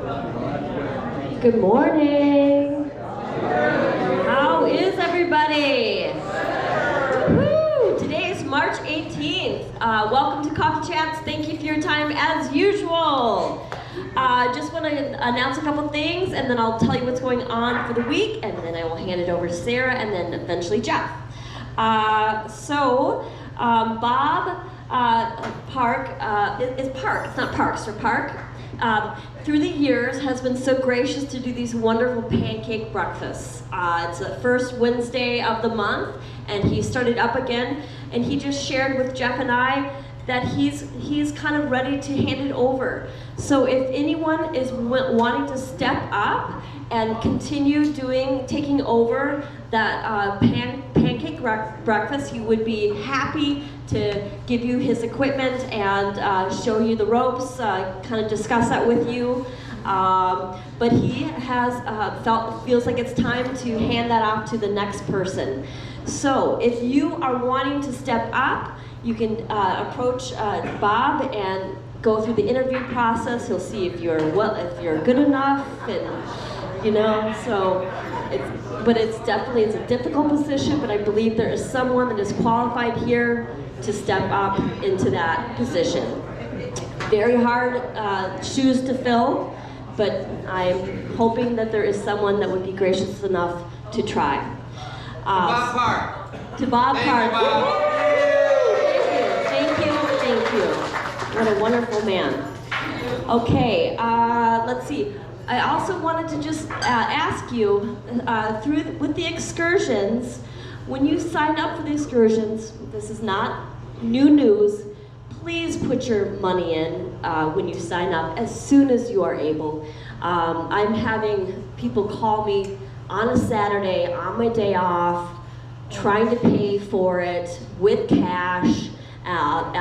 Good morning. How is everybody? Woo! Today is March 18th. Welcome to Coffee Chats. Thank you for your time as usual. Just want to announce a couple things and then I'll tell you what's going on for the week and then I will hand it over to Sarah and then eventually Jeff. Bob Park, is Park, it's not Parks, or Park, through the years has been so gracious to do these wonderful pancake breakfasts. It's the first Wednesday of the month and he started up again and he just shared with Jeff and I that he's kind of ready to hand it over. So if anyone is wanting to step up and continue taking over that pancake breakfast, he would be happy to give you his equipment and show you the ropes, kind of discuss that with you. But he has feels like it's time to hand that off to the next person. So if you are wanting to step up, you can approach Bob and go through the interview process. He'll see if you're good enough, and you know. So, it's definitely a difficult position. But I believe there is someone that is qualified here to step up into that position. Very hard shoes to fill, but I'm hoping that there is someone that would be gracious enough to try. Bob Park. To Bob Park. Thank you. What a wonderful man. Okay, let's see. I also wanted to just ask you, with the excursions, when you sign up for the excursions, this is not new news, please put your money in when you sign up as soon as you are able. I'm having people call me on a Saturday, on my day off, trying to pay for it with cash. And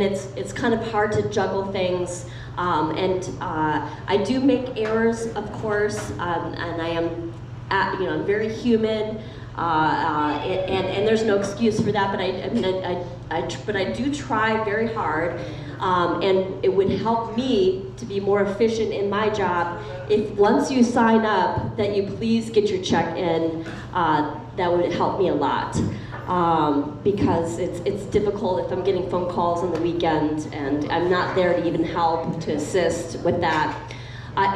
it's kind of hard to juggle things. I do make errors, of course, and I am, I'm very human, and there's no excuse for that. But I do try very hard, and it would help me to be more efficient in my job if once you sign up that you please get your check in. That would help me a lot. Because it's difficult if I'm getting phone calls on the weekend and I'm not there to even help to assist with that.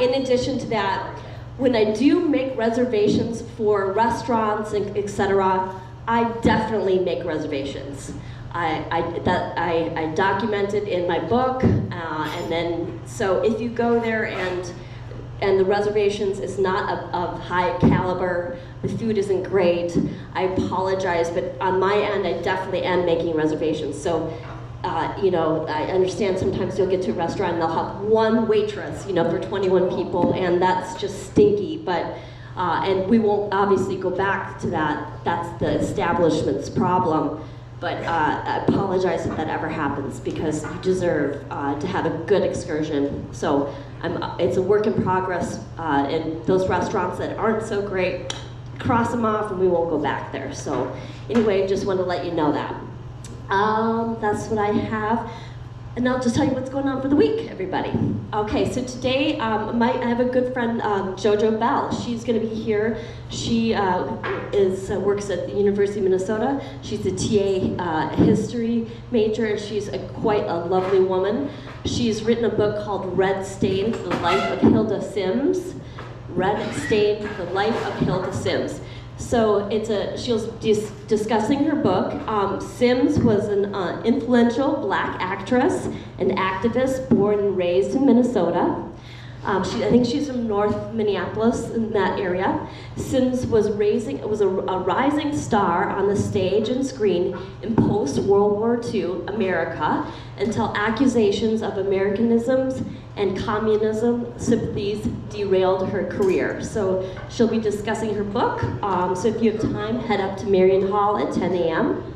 In addition to that, when I do make reservations for restaurants and etc., I definitely make reservations. I document it in my book, and then so if you go there and the reservations is not of high caliber, the food isn't great, I apologize, but on my end, I definitely am making reservations. So, I understand sometimes you'll get to a restaurant and they'll have one waitress, for 21 people, and that's just stinky, but, and we won't obviously go back to that. That's the establishment's problem. But I apologize if that ever happens because you deserve to have a good excursion. So it's a work in progress. And those restaurants that aren't so great, cross them off and we won't go back there. So anyway, just want to let you know that. That's what I have. And I'll just tell you what's going on for the week, everybody. Okay, so today I have a good friend, JoJo Bell. She's going to be here. She works at the University of Minnesota. She's a TA history major, and she's quite a lovely woman. She's written a book called Red Stained, The Life of Hilda Sims. Red Stained, The Life of Hilda Sims. So she's discussing her book. Sims was an influential black actress and activist born and raised in Minnesota. I think she's from North Minneapolis, in that area. Sims was a rising star on the stage and screen in post-World War II America until accusations of Americanisms and communism sympathies derailed her career. So she'll be discussing her book. So if you have time, head up to Marion Hall at 10 a.m.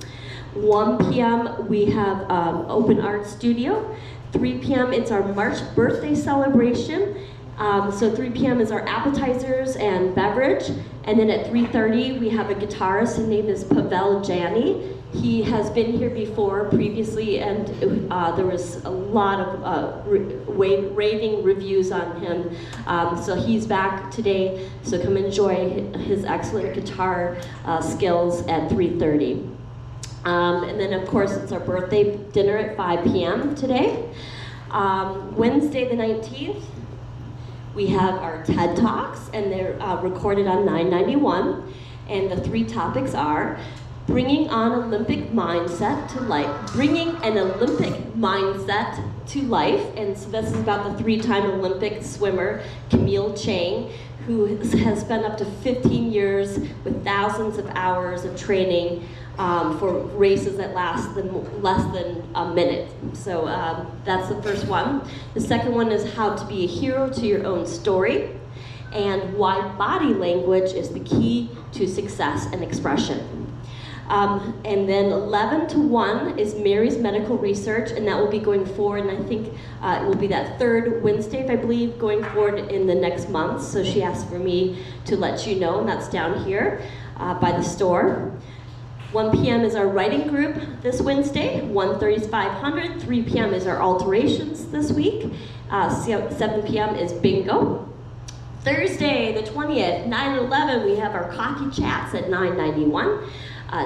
1 p.m. we have open art studio. 3 p.m. it's our March birthday celebration. So 3 p.m. is our appetizers and beverage, and then at 3:30 we have a guitarist. His name is Pavel Jani. He has been here before previously, and there was a lot of raving reviews on him. So he's back today, so come enjoy his excellent guitar skills at 3:30. And then of course it's our birthday dinner at 5 p.m. today. Wednesday the 19th, we have our TED Talks, and they're recorded on 991, and the 3 topics are bringing an Olympic mindset to life, and so this is about the 3-time Olympic swimmer, Camille Chang, who has spent up to 15 years with thousands of hours of training for races that last less than a minute. So that's the first one. The second one is how to be a hero to your own story, and why body language is the key to success and expression. And then 11 to 1 is Mary's medical research, and that will be going forward, and I think it will be that 3rd Wednesday, I believe, going forward in the next month. So she asked for me to let you know, and that's down here by the store. 1 p.m. is our writing group this Wednesday. 1:30 is 500. 3 p.m. is our alterations this week. 7 p.m. is bingo. Thursday, the 20th, 9/11, we have our coffee chats at 991.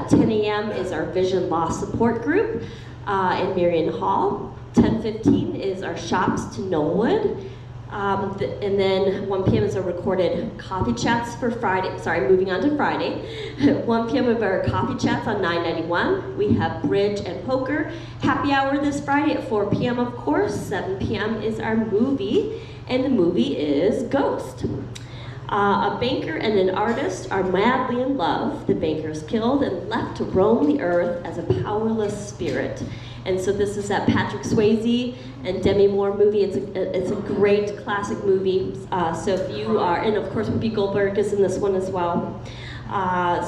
10 a.m. is our vision loss support group in Marion Hall. 10:15 is our shops to Knollwood. And then 1 p.m. is our recorded coffee chats for Friday. Sorry, moving on to Friday. 1 p.m. of our coffee chats on 991. We have bridge and poker. Happy hour this Friday at 4 p.m. of course. 7 p.m. is our movie, and the movie is Ghost. A banker and an artist are madly in love. The banker is killed and left to roam the earth as a powerless spirit. And so this is that Patrick Swayze and Demi Moore movie. It's a great classic movie. So if you are, and of course Whoopi Goldberg is in this one as well.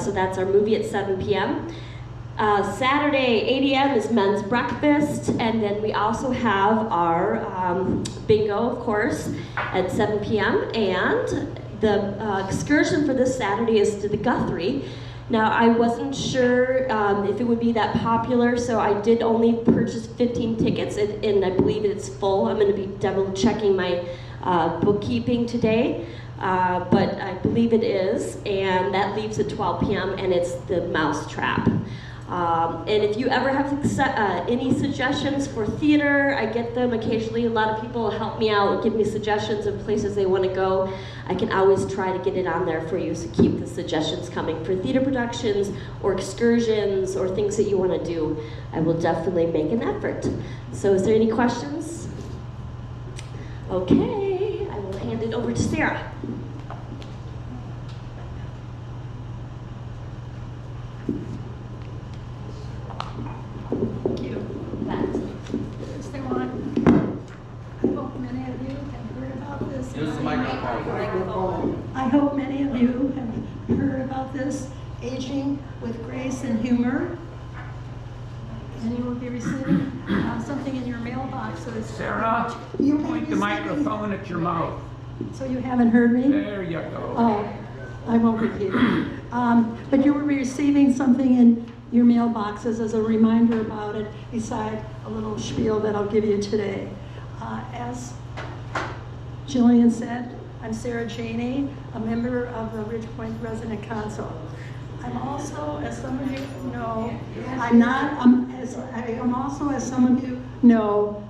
So that's our movie at 7 p.m. Saturday, 8 a.m. is men's breakfast, and then we also have our bingo, of course, at 7 p.m. And the excursion for this Saturday is to the Guthrie. Now, I wasn't sure if it would be that popular, so I did only purchase 15 tickets, and I believe it's full. I'm going to be double checking my bookkeeping today, but I believe it is, and that leaves at 12 p.m., and it's the Mousetrap. And if you ever have any suggestions for theater, I get them occasionally. A lot of people help me out, give me suggestions of places they want to go. I can always try to get it on there for you, so keep the suggestions coming for theater productions or excursions or things that you want to do. I will definitely make an effort. So is there any questions? Okay, I will hand it over to Sarah. I hope many of you have heard about this, Aging with Grace and Humor. And you will be receiving something in your mailbox. So Sarah, point the microphone at your mouth. So you haven't heard me? There you go. Oh, I won't repeat it. But you will be receiving something in your mailboxes as a reminder about it, beside a little spiel that I'll give you today. As Jillian said, I'm Sarah Janey, a member of the Ridgepoint Resident Council. I'm also, as some of you know, I'm also, as some of you know,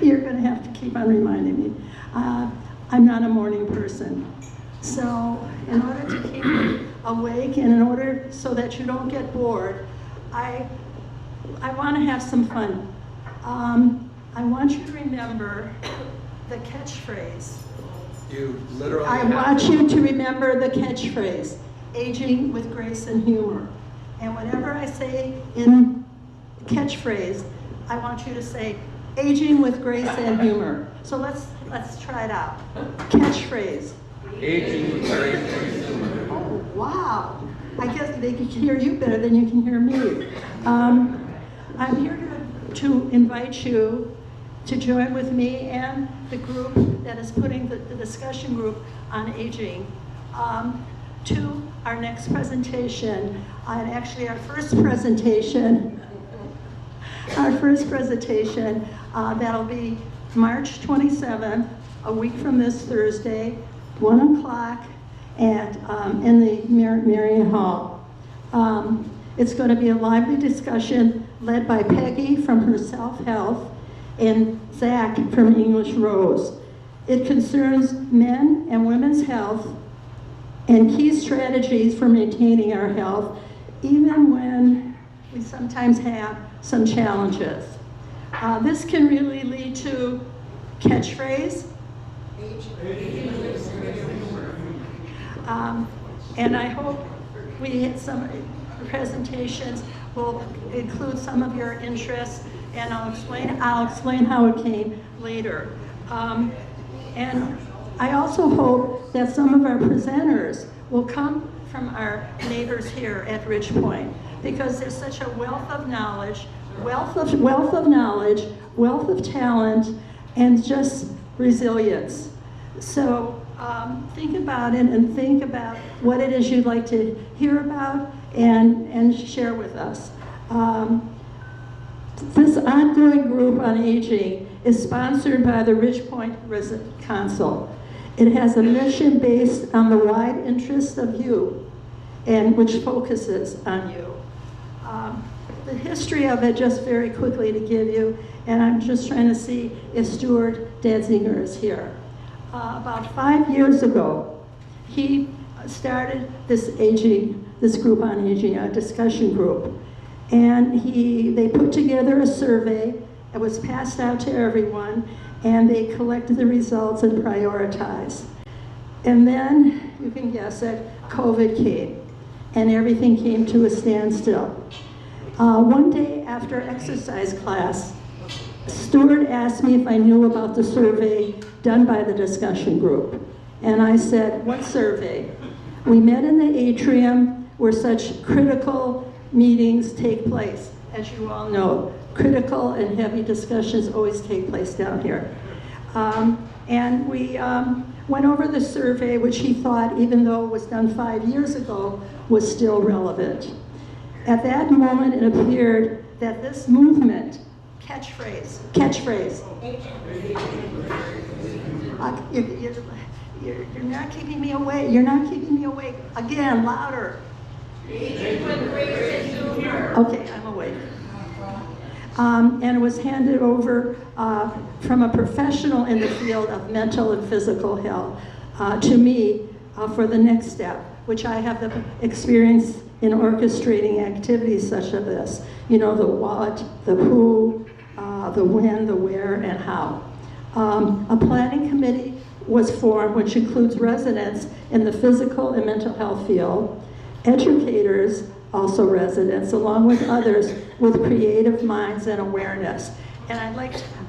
you're going to have to keep on reminding me, I'm not a morning person. So in order to keep you awake and in order so that you don't get bored, I want to have some fun. I want you to remember the catchphrase. You literally I want you to remember the catchphrase, aging with grace and humor. And whenever I say in catchphrase, I want you to say, aging with grace and humor. So let's try it out. Catchphrase. Aging with grace and humor. Oh, wow. I guess they can hear you better than you can hear me. I'm here to invite you to join with me and the group that is putting the discussion group on aging to our next presentation, and actually our first presentation, that'll be March 27th, a week from this Thursday, 1 o'clock, and in the Marion Hall. It's going to be a lively discussion led by Peggy from her Self-Health and Zach from English Rose. It concerns men and women's health and key strategies for maintaining our health, even when we sometimes have some challenges. This can really lead to catchphrase. And I hope we hit some presentations will include some of your interests, and I'll explain how it came later. And I also hope that some of our presenters will come from our neighbors here at Ridge Point, because there's such a wealth of knowledge, wealth of talent, and just resilience. So think about it and think about what it is you'd like to hear about and share with us. This ongoing group on aging is sponsored by the Ridge Point Resident Council. It has a mission based on the wide interest of you, and which focuses on you. The history of it, just very quickly to give you, and I'm just trying to see if Stuart Danziger is here. About 5 years ago, he started this group on aging, a discussion group. And they put together a survey. It was passed out to everyone, and they collected the results and prioritized. And then, you can guess it, COVID came, and everything came to a standstill. One day after exercise class, Stuart asked me if I knew about the survey done by the discussion group. And I said, what survey? We met in the atrium where such critical meetings take place. As you all know, critical and heavy discussions always take place down here. And we went over the survey, which he thought, even though it was done 5 years ago, was still relevant. At that moment, it appeared that this movement, catchphrase. You're not keeping me awake. You're not keeping me awake. Again, louder. Okay, I'm awake. And it was handed over from a professional in the field of mental and physical health to me for the next step, which I have the experience in orchestrating activities such as this. You know, the what, the who, the when, the where, and how. A planning committee was formed, which includes residents in the physical and mental health field, educators, also residents, along with others with creative minds and awareness. And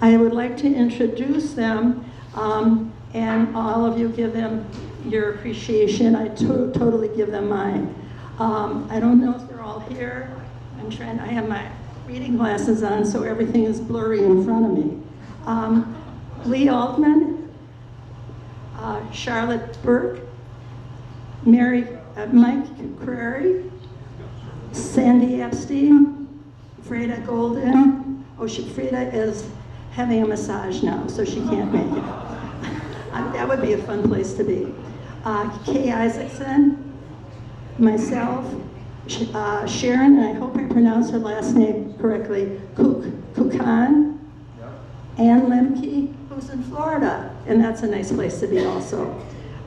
I would like to introduce them, and all of you give them your appreciation. I totally give them mine. I don't know if they're all here. I have my reading glasses on, so everything is blurry in front of me. Lee Altman, Charlotte Burke, Mike Crary, Sandy Epstein, Freda Golden. Oh, Freda is having a massage now, so she can't make it. That would be a fun place to be. Kay Isaacson, myself, Sharon, and I hope I pronounced her last name correctly, Kukan, Ann Lemke, who's in Florida, and that's a nice place to be also.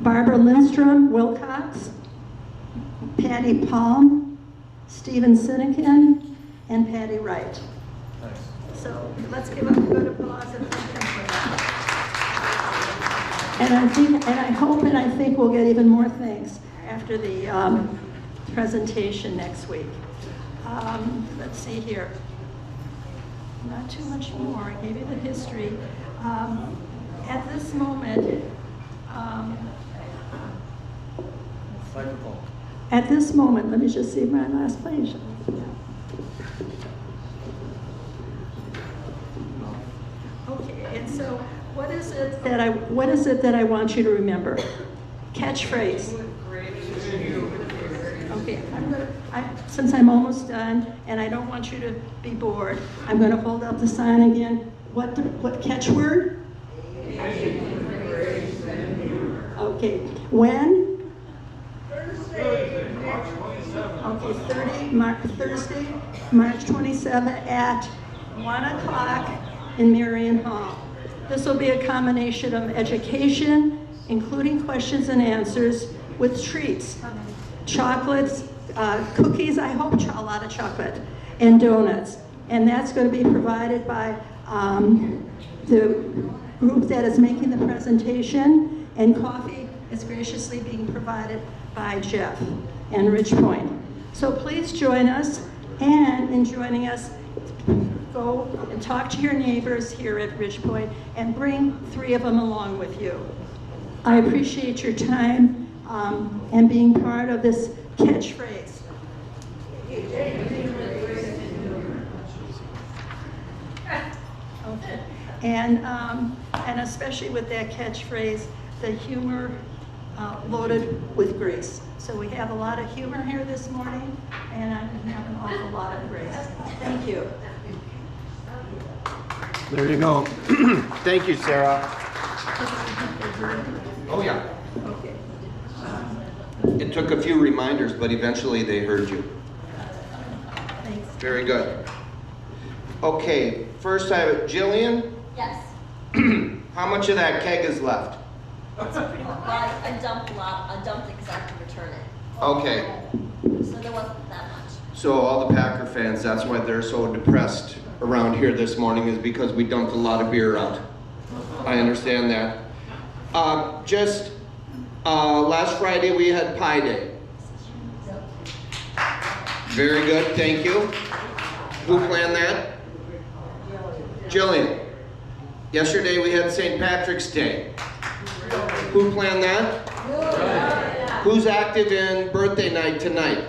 Barbara Lindstrom Wilcox, Patty Palm, Stephen Sinekin, and Patty Wright. Nice. So let's give them a good applause and thank them for that. And I hope and I think we'll get even more thanks after the presentation next week. Let's see here. Not too much more. I gave you the history. At this moment, let me just see my last page. Okay. And so what is it that I want you to remember? Catchphrase. Okay, since I'm almost done and I don't want you to be bored, I'm going to hold up the sign again. What catchword? Okay, when? Thursday, Thursday, March 27 at 1 o'clock in Marion Hall. This will be a combination of education, including questions and answers, with treats, chocolates, cookies, I hope a lot of chocolate, and donuts. And that's going to be provided by the group that is making the presentation, and coffee is graciously being provided by Jeff and Rich Point. So please join us, and in joining us, go and talk to your neighbors here at Rich Point and bring 3 of them along with you. I appreciate your time and being part of this catchphrase. Okay. And especially with that catchphrase, the humor loaded with grace. So we have a lot of humor here this morning, and I have an awful lot of grace. Thank you. There you go. Thank you, Sarah. Oh, yeah. Okay. It took a few reminders, but eventually they heard you. Thanks. Very good. Okay, first I have Jillian. Yes. How much of that keg is left? It's pretty much, I dumped a lot. I dumped it because I have to return it. Okay, So there wasn't that much. so all the Packer fans, that's why they're so depressed around here this morning, is because we dumped a lot of beer out. I understand that. Last Friday we had Pie Day. Very good, thank you. Who planned that? Jillian. Yesterday we had St. Patrick's Day. Who planned that? Who's active in birthday night tonight?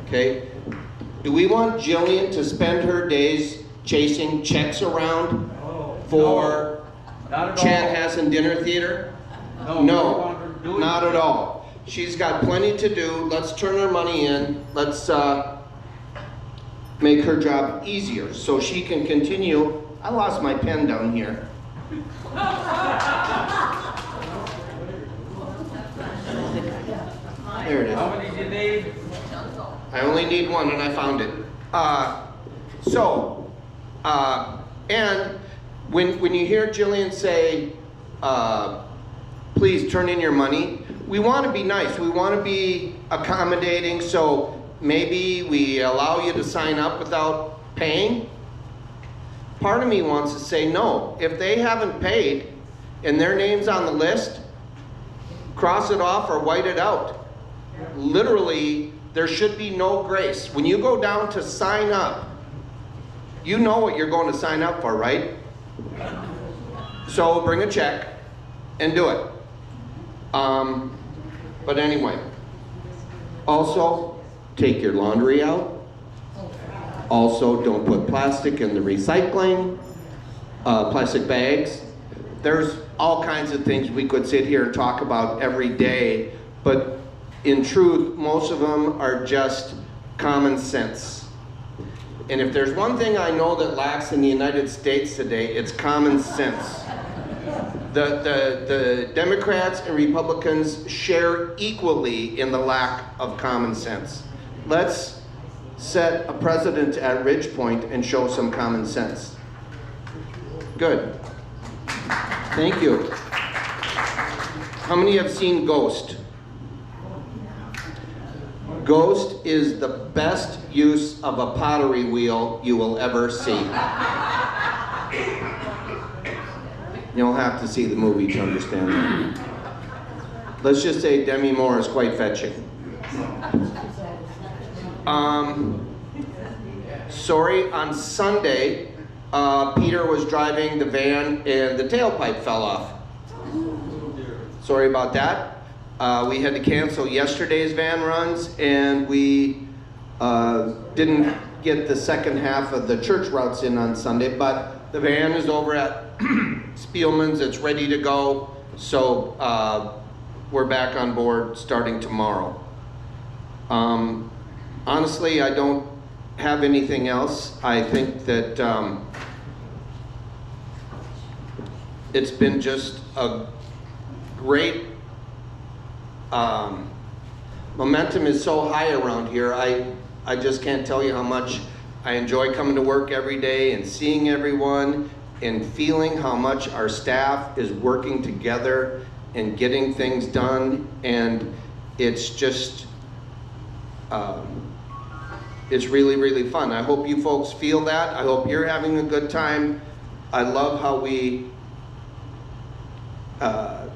Okay. Do we want Jillian to spend her days chasing checks around for Chanhassen Dinner Theater? No, not at all. She's got plenty to do. Let's turn her money in. Let's make her job easier so she can continue. I lost my pen down here. There it is. How many do you need? I only need one, and I found it. And when you hear Jillian say, please turn in your money, we want to be nice. We want to be accommodating, so maybe we allow you to sign up without paying. Part of me wants to say no. If they haven't paid and their name's on the list, cross it off or white it out. Literally, there should be no grace. When you go down to sign up, you know what you're going to sign up for, right? So bring a check and do it. But anyway, also take your laundry out. Also, don't put plastic in the recycling, plastic bags. There's all kinds of things we could sit here and talk about every day, but in truth, most of them are just common sense. And if there's one thing I know that lacks in the United States today, it's common sense. The Democrats and Republicans share equally in the lack of common sense. Let's set a precedent at Ridge Point and show some common sense. Good. Thank you. How many have seen Ghost? Ghost is the best use of a pottery wheel you will ever see. You'll have to see the movie to understand that. Let's just say Demi Moore is quite fetching. Sorry, on Sunday, Peter was driving the van and the tailpipe fell off. Sorry about that. We had to cancel yesterday's van runs, and we didn't get the second half of the church routes in on Sunday, but the van is over at Spielman's. It's ready to go. So we're back on board starting tomorrow. Honestly, I don't have anything else. I think that it's been just a great momentum is so high around here. I just can't tell you how much I enjoy coming to work every day and seeing everyone and feeling how much our staff is working together and getting things done. And it's just, it's really, really fun. I hope you folks feel that. I hope you're having a good time. I love how we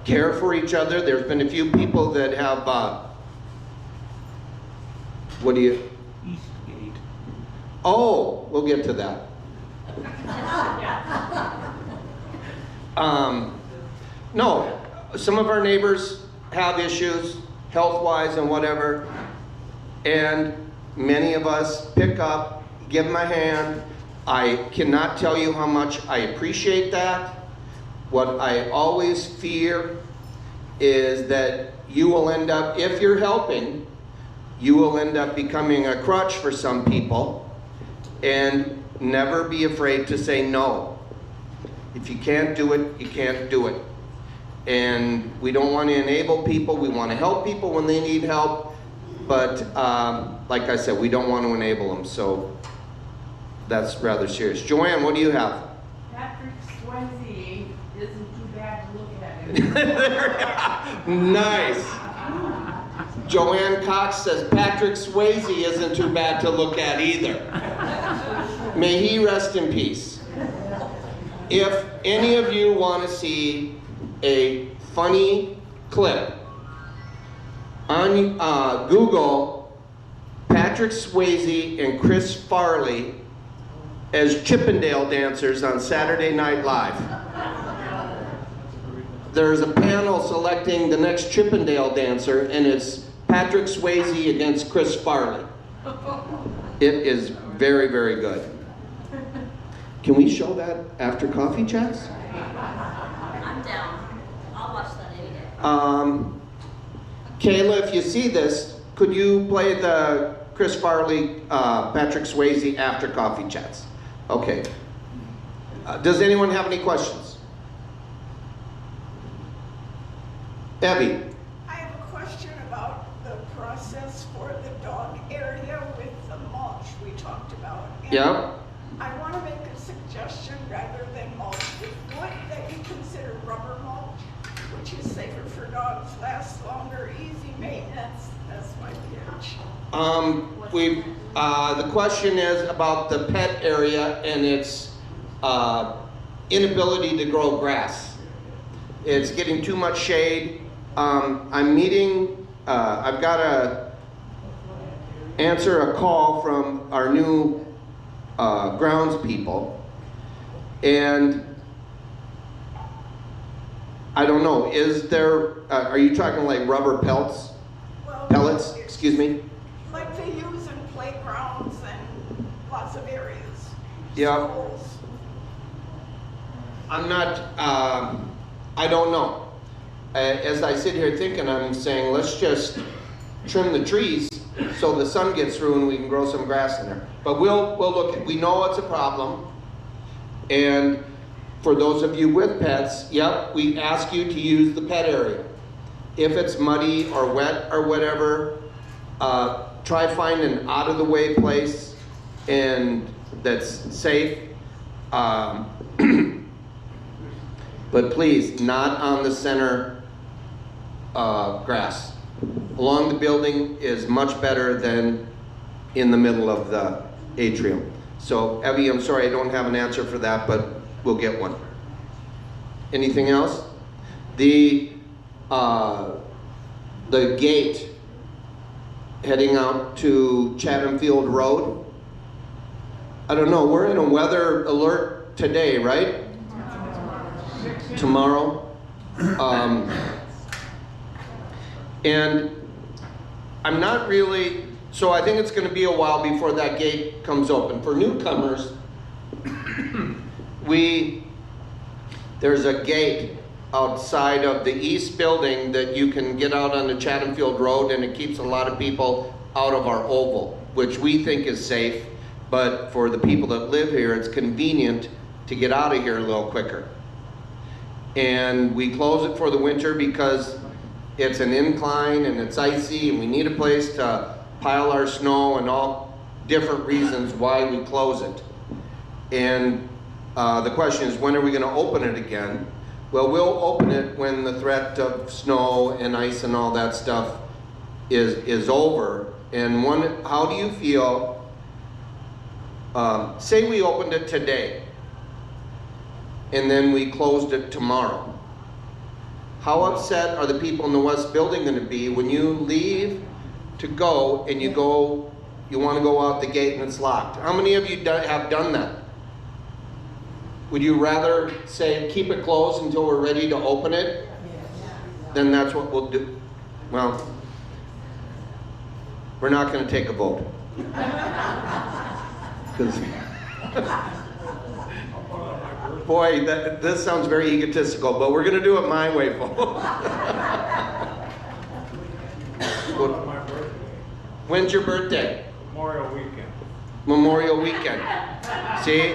care for each other. There's been a few people that have, Eastgate. Oh, we'll get to that. No, some of our neighbors have issues, health-wise and whatever, and many of us pick up, give them a hand. I cannot tell you how much I appreciate that. What I always fear is that you will end up, if you're helping, you will end up becoming a crutch for some people, and never be afraid to say no. If you can't do it, you can't do it. And we don't want to enable people. We want to help people when they need help. But like I said, we don't want to enable them. So that's rather serious. Joanne, what do you have? Patrick Swayze isn't too bad to look at. Nice. Joanne Cox says Patrick Swayze isn't too bad to look at either. May he rest in peace. If any of you want to see a funny clip, on Google Patrick Swayze and Chris Farley as Chippendale dancers on Saturday Night Live. There's a panel selecting the next Chippendale dancer, and it's Patrick Swayze against Chris Farley. It is very, very good. Can we show that after Coffee Chats? I'm down. I'll watch that any day. Kayla, if you see this, could you play the Chris Farley, Patrick Swayze after Coffee Chats? Okay. Does anyone have any questions? Evie. I have a question about the process for the dog area with the mulch we talked about. And Yeah. I want to make a suggestion rather than mulch with wood that you consider rubber mulch, which is safer for dogs, lasts longer, easy maintenance. That's my pitch. The question is about the pet area and its inability to grow grass. It's getting too much shade. I'm meeting, I've got to answer a call from our new grounds people, and I don't know, is there, are you talking like rubber pellets? Well, Pellets, it's excuse me? like they use in playgrounds and lots of areas. Yeah. Schools. I'm not, I don't know. As I sit here thinking, I'm saying, let's just trim the trees so the sun gets through and we can grow some grass in there. But we'll look at, we know it's a problem. And for those of you with pets, yep, we ask you to use the pet area. If it's muddy or wet or whatever, try find an out of the way place and that's safe. But please, not on the center grass. Along the building is much better than in the middle of the atrium. So, Evie, I'm sorry I don't have an answer for that, but we'll get one. Anything else? The gate heading out to Chatham Field Road. I don't know, we're in a weather alert today, right? Tomorrow. And I'm not really, so I think it's going to be a while before that gate comes open. For newcomers, there's a gate outside of the east building that you can get out on the Chatham Field Road, and it keeps a lot of people out of our oval, which we think is safe, but for the people that live here, it's convenient to get out of here a little quicker. And we close it for the winter because it's an incline and it's icy and we need a place to pile our snow and all different reasons why we close it. And the question is, when are we going to open it again? Well, we'll open it when the threat of snow and ice and all that stuff is over. And how do you feel, say we opened it today and then we closed it tomorrow. How upset are the people in the west building going to be when you leave to go and you want to go out the gate and it's locked? How many of you have done that? Would you rather say keep it closed until we're ready to open it? Then that's what we'll do. Well, we're not going to take a vote. Because boy, this sounds very egotistical, but we're going to do it my way, folks. When's your birthday? Memorial weekend. Memorial weekend. See?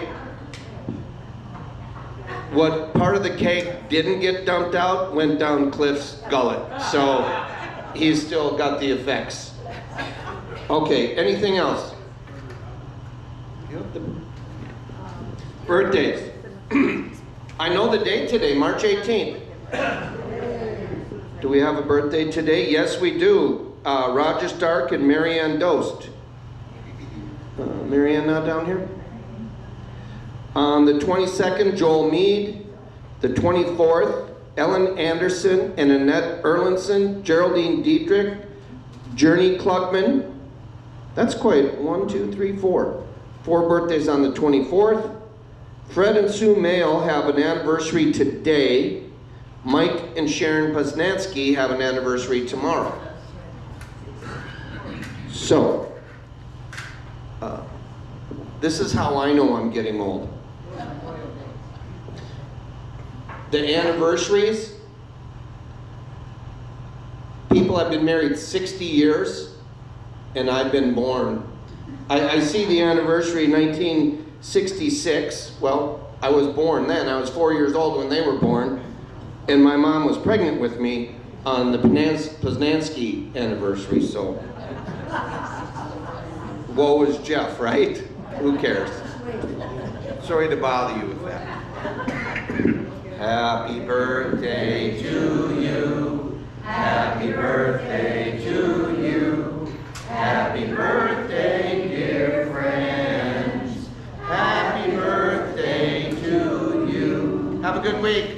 What part of the cake didn't get dumped out went down Cliff's gullet. So he's still got the effects. Okay, anything else? Birthdays. I know the date today, March 18th. Do we have a birthday today? Yes, we do. Roger Stark and Marianne Dost. Marianne not down here? On the 22nd, Joel Mead. The 24th, Ellen Anderson and Annette Erlinson, Geraldine Dietrich, Journey Klugman. That's quite 1, 2, 3, 4. 4 birthdays on the 24th. Fred and Sue Mayle have an anniversary today. Mike and Sharon Poznansky have an anniversary tomorrow. So, this is how I know I'm getting old. The anniversaries, people have been married 60 years, and I've been born. I see the anniversary 1966. Well, I was born then. I was 4 years old when they were born, and my mom was pregnant with me on the Poznansky anniversary, so woe is Jeff, right? Who cares? Sorry to bother you with that. Happy birthday to you. Happy birthday to you. Happy birthday, dear friends. Happy birthday to you. Have a good week.